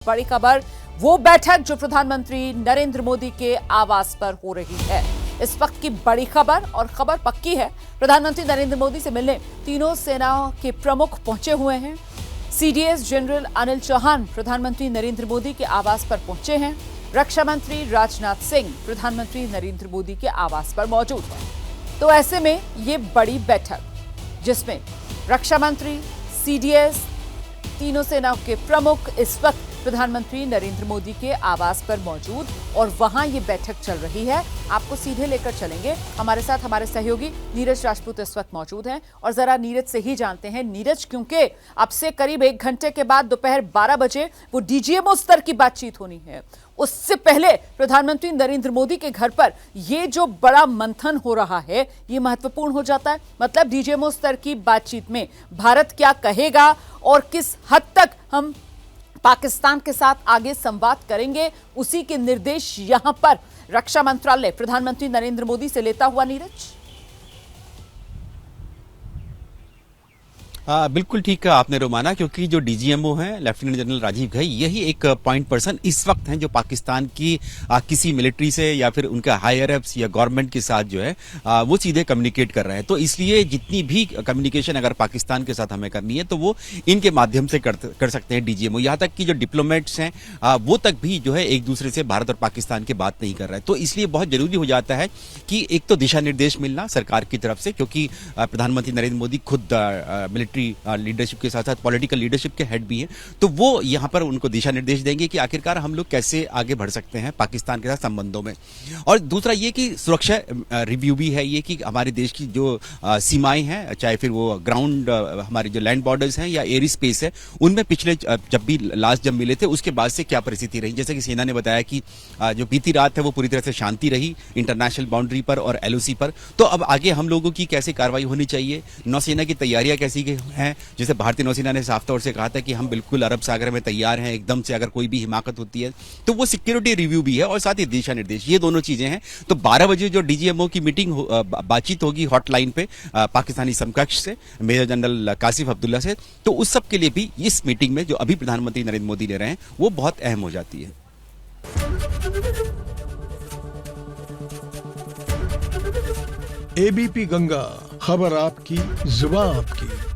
बड़ी खबर, वो बैठक जो प्रधानमंत्री नरेंद्र मोदी के आवास पर हो रही है। इस वक्त की बड़ी खबर और खबर पक्की है, प्रधानमंत्री नरेंद्र मोदी से मिलने तीनों सेनाओं के प्रमुख पहुंचे हुए हैं। सीडीएस जनरल अनिल चौहान प्रधानमंत्री नरेंद्र मोदी के आवास पर पहुंचे हैं। रक्षा मंत्री राजनाथ सिंह प्रधानमंत्री नरेंद्र मोदी के आवास पर मौजूद हैं। तो ऐसे में ये बड़ी बैठक, जिसमें रक्षा मंत्री, सीडीएस, तीनों सेनाओं के प्रमुख इस वक्त प्रधानमंत्री नरेंद्र मोदी के आवास पर मौजूद और वहां ये बैठक चल रही है। आपको सीधे लेकर चलेंगे, हमारे साथ हमारे सहयोगी नीरज राजपूत इस वक्त मौजूद हैं और जरा नीरज से ही जानते हैं। नीरज, क्योंकि अब से करीब 1 घंटे के बाद दोपहर 12 बजे वो डीजीएमओ स्तर की बातचीत होनी है, उससे पहले प्रधानमंत्री नरेंद्र मोदी के घर पर ये जो बड़ा मंथन हो रहा है ये महत्वपूर्ण हो जाता है। मतलब डीजीएमओ स्तर की बातचीत में भारत क्या कहेगा और किस हद तक हम पाकिस्तान के साथ आगे संवाद करेंगे, उसी के निर्देश यहां पर रक्षा मंत्रालय प्रधानमंत्री नरेंद्र मोदी से लेता हुआ। नीरज, बिल्कुल ठीक कहा आपने रोमाना, क्योंकि जो डीजीएमओ हैं लेफ्टिनेंट जनरल राजीव घई, यही एक पॉइंट पर्सन इस वक्त हैं जो पाकिस्तान की किसी मिलिट्री से या फिर उनका हायर अप्स या गवर्नमेंट के साथ जो है वो सीधे कम्युनिकेट कर रहे हैं। तो इसलिए जितनी भी कम्युनिकेशन अगर पाकिस्तान के साथ हमें करनी है तो वो इनके माध्यम से कर सकते हैं डीजीएमओ। यहाँ तक कि जो डिप्लोमेट्स हैं वो तक भी जो है एक दूसरे से भारत और पाकिस्तान की बात नहीं कर रहे हैं। तो इसलिए बहुत जरूरी हो जाता है कि एक तो दिशा निर्देश मिलना सरकार की तरफ से, क्योंकि प्रधानमंत्री नरेंद्र मोदी खुद मिलिट्री लीडरशिप के साथ साथ पॉलिटिकल लीडरशिप के हेड भी हैं, तो वो यहां पर उनको दिशा निर्देश देंगे कि आखिरकार हम लोग कैसे आगे बढ़ सकते हैं पाकिस्तान के साथ संबंधों में। और दूसरा ये कि सुरक्षा रिव्यू भी है, ये कि हमारे देश की जो सीमाएं हैं, चाहे फिर वो ग्राउंड हमारे जो लैंड बॉर्डर्स हैं या एयर स्पेस है, उनमें पिछले जब मिले थे उसके बाद से क्या परिस्थिति रही। जैसे कि सेना ने बताया कि जो बीती रात है वो पूरी तरह से शांति रही इंटरनेशनल बाउंड्री पर और एलओसी पर। तो अब आगे हम लोगों की कैसे कार्रवाई होनी चाहिए, नौसेना की तैयारियां कैसी हैं। जैसे भारतीय नौसेना ने साफ तौर से कहा था कि हम बिल्कुल अरब सागर में तैयार हैं, एकदम से अगर कोई भी हिमाकत होती है तो वो सिक्योरिटी रिव्यू भी है और साथ ही दिशा निर्देश, ये दोनों चीजें हैं। तो 12 बजे जो डीजीएमओ की मीटिंग बातचीत होगी हॉटलाइन पे पाकिस्तानी समकक्ष से, मेजर जनरल कासिफ अब्दुल्ला से, तो उस सब के लिए भी इस मीटिंग में जो अभी प्रधानमंत्री नरेंद्र मोदी ले रहे हैं वो बहुत अहम हो जाती है। एबीपी गंगा, खबर आपकी, जुबान आपकी।